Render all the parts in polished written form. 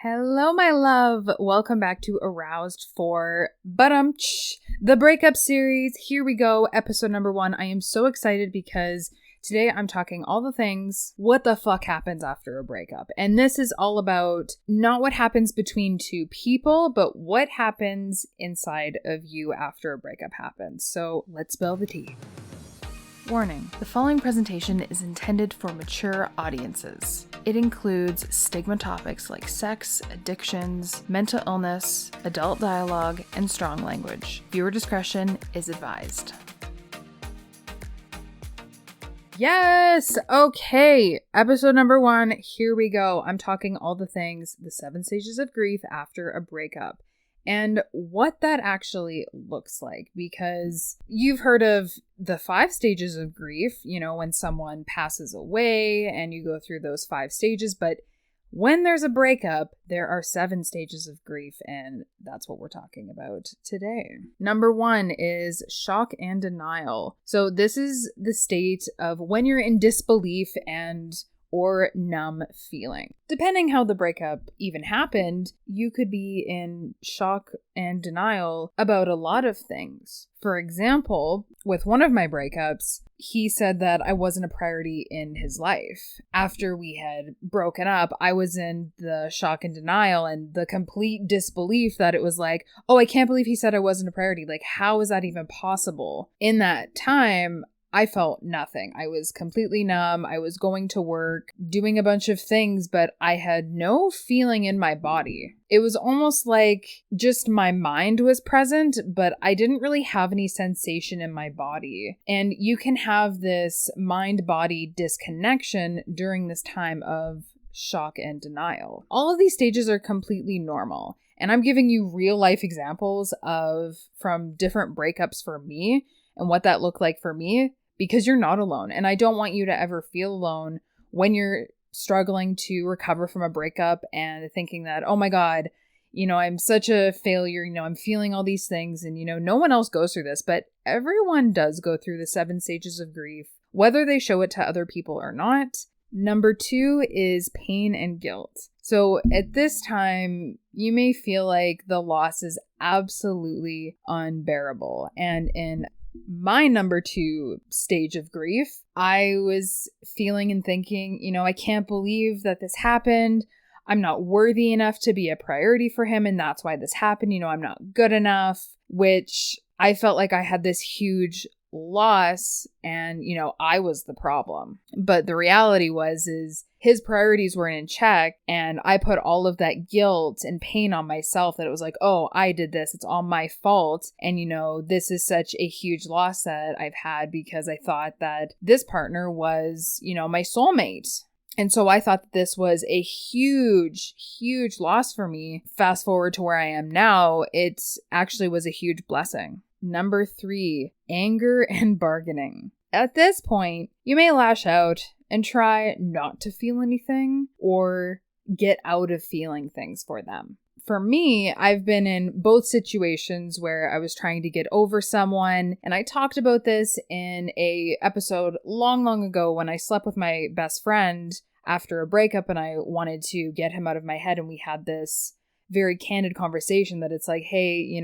Hello, my love. Welcome back to Aroused for the Breakup series. Here we go, episode number 1. I am so excited because today I'm talking all the things, what the fuck happens after a breakup. And this is all about not what happens between two people, but what happens inside of you after a breakup happens. So let's spill the tea. Warning, the following presentation is intended for mature audiences. It includes stigma topics like sex, addictions, mental illness, adult dialogue, and strong language. Viewer discretion is advised. Yes! Okay, episode number 1, here we go. I'm talking all the things, the 7 stages of grief after a breakup. And what that actually looks like, because you've heard of the 5 stages of grief, when someone passes away and you go through those 5 stages, but when there's a breakup, there are 7 stages of grief, and that's what we're talking about today. Number 1 is shock and denial. So this is the state of when you're in disbelief or numb feeling. Depending how the breakup even happened, you could be in shock and denial about a lot of things. For example, with one of my breakups, he said that I wasn't a priority in his life. After we had broken up, I was in the shock and denial and the complete disbelief that it was like, oh, I can't believe he said I wasn't a priority. Like, how is that even possible? In that time, I felt nothing. I was completely numb. I was going to work, doing a bunch of things, but I had no feeling in my body. It was almost like just my mind was present, but I didn't really have any sensation in my body. And you can have this mind-body disconnection during this time of shock and denial. All of these stages are completely normal. And I'm giving you real life examples from different breakups for me and what that looked like for me, because you're not alone. And I don't want you to ever feel alone when you're struggling to recover from a breakup and thinking that, oh my God, I'm such a failure, I'm feeling all these things, and no one else goes through this, but everyone does go through the 7 stages of grief, whether they show it to other people or not. Number 2 is pain and guilt. So at this time, you may feel like the loss is absolutely unbearable. And in my number 2 stage of grief, I was feeling and thinking, I can't believe that this happened. I'm not worthy enough to be a priority for him, and that's why this happened. I'm not good enough, which I felt like I had this huge loss and, I was the problem. But the reality is his priorities weren't in check, and I put all of that guilt and pain on myself that it was like, oh, I did this. It's all my fault. And, this is such a huge loss that I've had because I thought that this partner was, my soulmate. And so I thought that this was a huge, huge loss for me. Fast forward to where I am now, it actually was a huge blessing. Number 3, anger and bargaining. At this point, you may lash out and try not to feel anything or get out of feeling things for them. For me, I've been in both situations where I was trying to get over someone, and I talked about this in a episode long, long ago when I slept with my best friend after a breakup and I wanted to get him out of my head, and we had this very candid conversation that it's like, hey,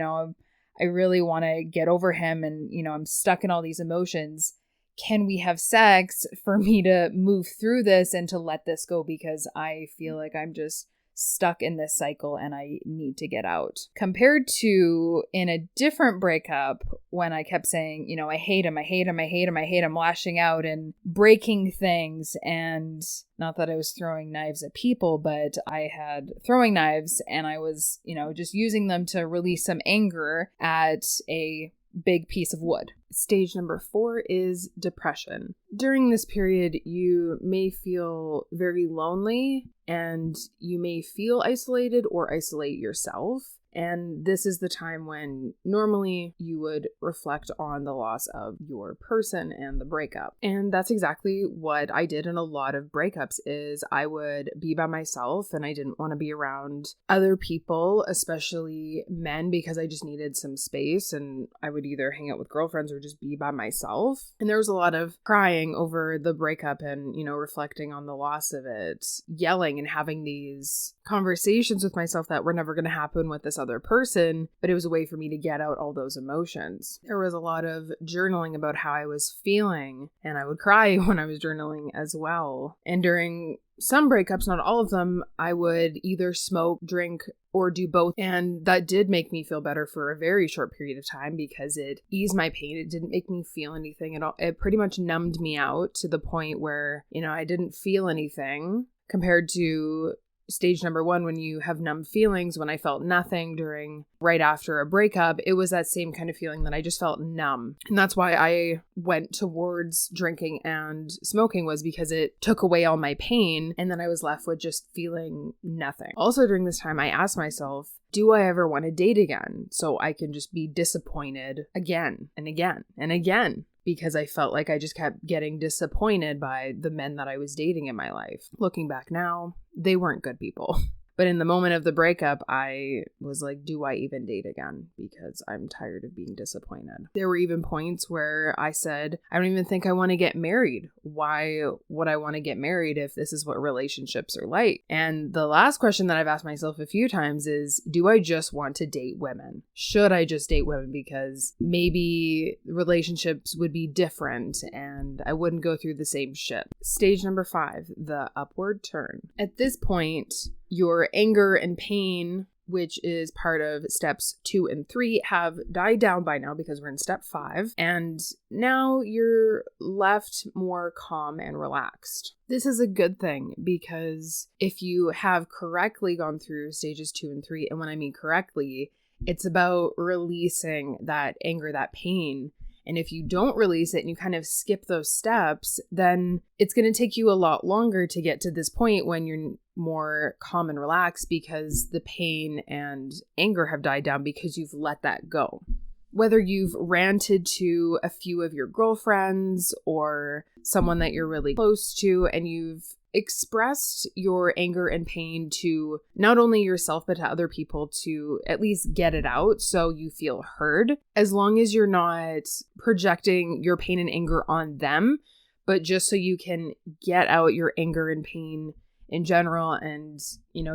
I really want to get over him and, I'm stuck in all these emotions. Can we have sex for me to move through this and to let this go, because I feel like I'm just stuck in this cycle and I need to get out. Compared to in a different breakup when I kept saying, I hate him, I hate him, I hate him, I hate him, lashing out and breaking things. And not that I was throwing knives at people, but I had throwing knives and I was, just using them to release some anger at a big piece of wood. Stage number 4 is depression. During this period, you may feel very lonely and you may feel isolated or isolate yourself. And this is the time when normally you would reflect on the loss of your person and the breakup. And that's exactly what I did in a lot of breakups is I would be by myself and I didn't want to be around other people, especially men, because I just needed some space, and I would either hang out with girlfriends or just be by myself. And there was a lot of crying over the breakup and, reflecting on the loss of it, yelling and having these conversations with myself that were never going to happen with this other person, but it was a way for me to get out all those emotions. There was a lot of journaling about how I was feeling, and I would cry when I was journaling as well. And during some breakups, not all of them, I would either smoke, drink, or do both. And that did make me feel better for a very short period of time because it eased my pain. It didn't make me feel anything at all. It pretty much numbed me out to the point where, I didn't feel anything compared to stage number 1, when you have numb feelings. When I felt nothing right after a breakup, it was that same kind of feeling that I just felt numb. And that's why I went towards drinking and smoking, was because it took away all my pain. And then I was left with just feeling nothing. Also during this time, I asked myself, do I ever want to date again? So I can just be disappointed again and again and again. Because I felt like I just kept getting disappointed by the men that I was dating in my life. Looking back now, they weren't good people. But in the moment of the breakup, I was like, do I even date again? Because I'm tired of being disappointed. There were even points where I said, I don't even think I want to get married. Why would I want to get married if this is what relationships are like? And the last question that I've asked myself a few times is, do I just want to date women? Should I just date women? Because maybe relationships would be different and I wouldn't go through the same shit. Stage number 5, the upward turn. At this point, your anger and pain, which is part of steps 2 and 3, have died down by now because we're in step 5. And now you're left more calm and relaxed. This is a good thing because if you have correctly gone through stages 2 and 3, and when I mean correctly, it's about releasing that anger, that pain. And if you don't release it and you kind of skip those steps, then it's going to take you a lot longer to get to this point when you're more calm and relaxed because the pain and anger have died down because you've let that go. Whether you've ranted to a few of your girlfriends or someone that you're really close to and you've expressed your anger and pain to not only yourself but to other people to at least get it out so you feel heard, as long as you're not projecting your pain and anger on them, but just so you can get out your anger and pain in general and,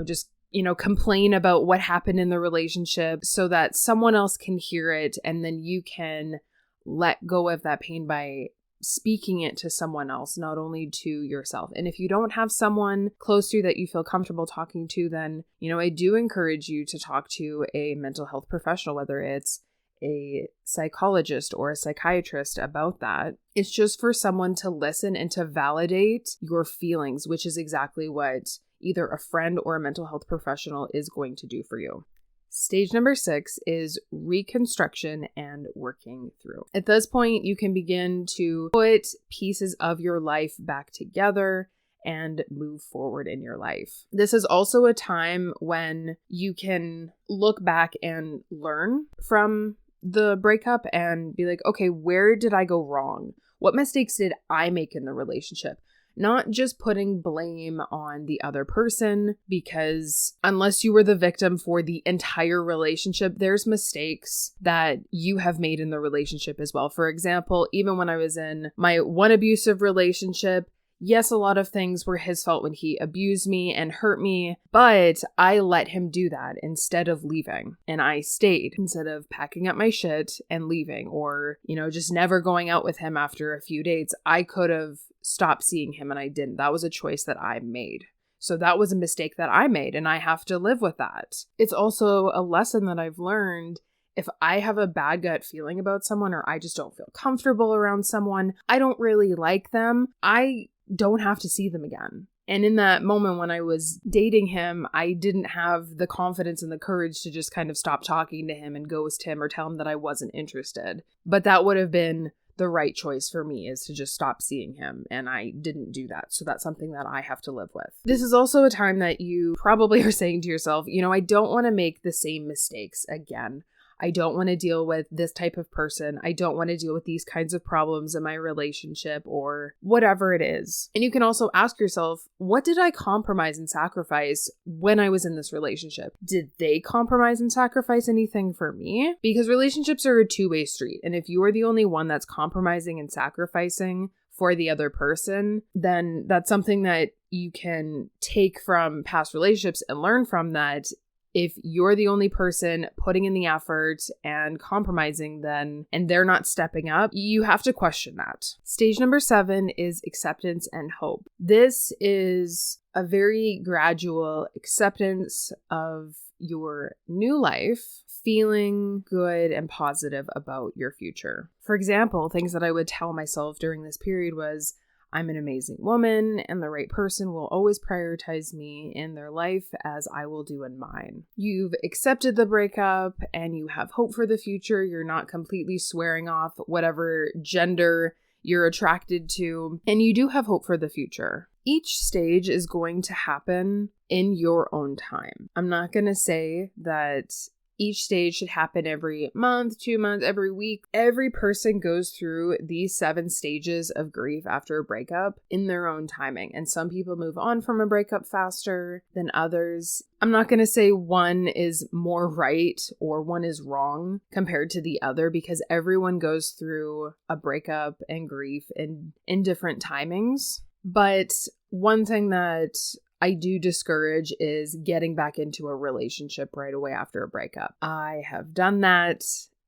just complain about what happened in the relationship so that someone else can hear it and then you can let go of that pain by speaking it to someone else, not only to yourself. And if you don't have someone close to you that you feel comfortable talking to, then, I do encourage you to talk to a mental health professional, whether it's a psychologist or a psychiatrist about that. It's just for someone to listen and to validate your feelings, which is exactly what either a friend or a mental health professional is going to do for you. Stage number 6 is reconstruction and working through. At this point, you can begin to put pieces of your life back together and move forward in your life. This is also a time when you can look back and learn from the breakup and be like, okay, where did I go wrong? What mistakes did I make in the relationship? Not just putting blame on the other person, because unless you were the victim for the entire relationship, there's mistakes that you have made in the relationship as well. For example, even when I was in my one abusive relationship, yes, a lot of things were his fault when he abused me and hurt me, but I let him do that instead of leaving. And I stayed instead of packing up my shit and leaving or, just never going out with him after a few dates. I could have stopped seeing him and I didn't. That was a choice that I made. So that was a mistake that I made and I have to live with that. It's also a lesson that I've learned. If I have a bad gut feeling about someone or I just don't feel comfortable around someone, I don't really like them, I don't have to see them again. And in that moment when I was dating him, I didn't have the confidence and the courage to just kind of stop talking to him and ghost him or tell him that I wasn't interested. But that would have been the right choice for me is to just stop seeing him, and I didn't do that. So that's something that I have to live with. This is also a time that you probably are saying to yourself, I don't want to make the same mistakes again. I don't want to deal with this type of person. I don't want to deal with these kinds of problems in my relationship or whatever it is. And you can also ask yourself, what did I compromise and sacrifice when I was in this relationship? Did they compromise and sacrifice anything for me? Because relationships are a two-way street. And if you are the only one that's compromising and sacrificing for the other person, then that's something that you can take from past relationships and learn from, that if you're the only person putting in the effort and compromising then, and they're not stepping up, you have to question that. Stage number 7 is acceptance and hope. This is a very gradual acceptance of your new life, feeling good and positive about your future. For example, things that I would tell myself during this period was, I'm an amazing woman, and the right person will always prioritize me in their life as I will do in mine. You've accepted the breakup and you have hope for the future. You're not completely swearing off whatever gender you're attracted to, and you do have hope for the future. Each stage is going to happen in your own time. I'm not going to say that each stage should happen every month, 2 months, every week. Every person goes through these 7 stages of grief after a breakup in their own timing. And some people move on from a breakup faster than others. I'm not going to say one is more right or one is wrong compared to the other, because everyone goes through a breakup and grief in different timings. But one thing that I do discourage is getting back into a relationship right away after a breakup. I have done that,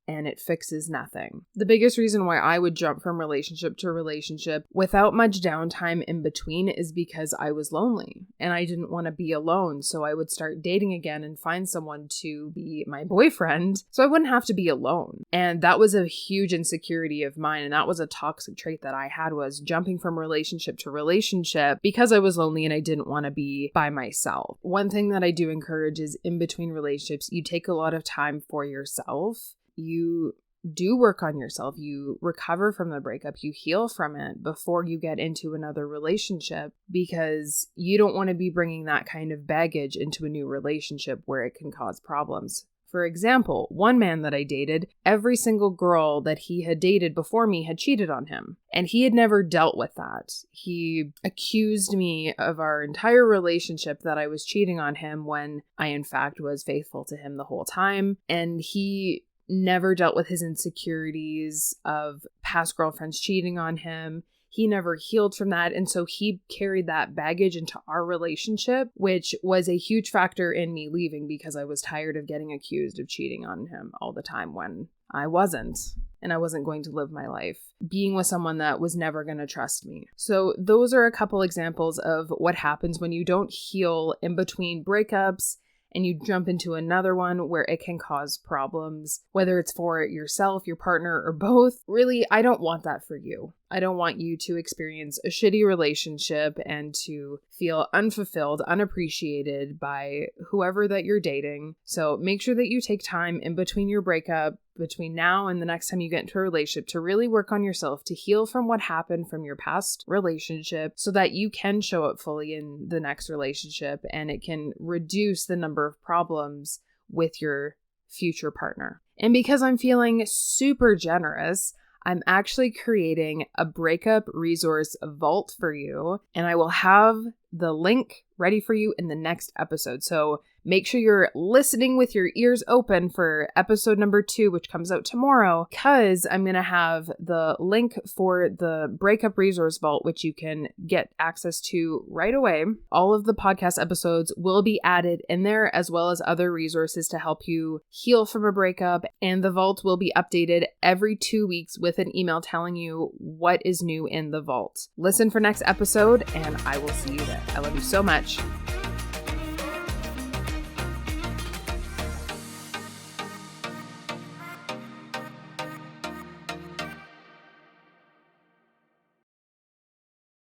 and it fixes nothing. The biggest reason why I would jump from relationship to relationship without much downtime in between is because I was lonely and I didn't want to be alone. So I would start dating again and find someone to be my boyfriend so I wouldn't have to be alone. And that was a huge insecurity of mine. And that was a toxic trait that I had, was jumping from relationship to relationship because I was lonely and I didn't want to be by myself. One thing that I do encourage is, in between relationships, you take a lot of time for yourself. You do work on yourself. You recover from the breakup. You heal from it before you get into another relationship, because you don't want to be bringing that kind of baggage into a new relationship where it can cause problems. For example, one man that I dated, every single girl that he had dated before me had cheated on him, and he had never dealt with that. He accused me of our entire relationship that I was cheating on him when I, in fact, was faithful to him the whole time, and he never dealt with his insecurities of past girlfriends cheating on him. He never healed from that. And so he carried that baggage into our relationship, which was a huge factor in me leaving, because I was tired of getting accused of cheating on him all the time when I wasn't. And I wasn't going to live my life being with someone that was never going to trust me. So those are a couple examples of what happens when you don't heal in between breakups and you jump into another one where it can cause problems, whether it's for yourself, your partner, or both. Really, I don't want that for you. I don't want you to experience a shitty relationship and to feel unfulfilled, unappreciated by whoever that you're dating. So make sure that you take time in between your breakup, between now and the next time you get into a relationship, to really work on yourself, to heal from what happened from your past relationship so that you can show up fully in the next relationship, and it can reduce the number of problems with your future partner. And because I'm feeling super generous, I'm actually creating a Breakup Resource Vault for you, and I will have the link ready for you in the next episode. So make sure you're listening with your ears open for episode number 2, which comes out tomorrow, because I'm going to have the link for the Breakup Resource Vault, which you can get access to right away. All of the podcast episodes will be added in there, as well as other resources to help you heal from a breakup. And the vault will be updated every 2 weeks with an email telling you what is new in the vault. Listen for next episode, and I will see you there. I love you so much.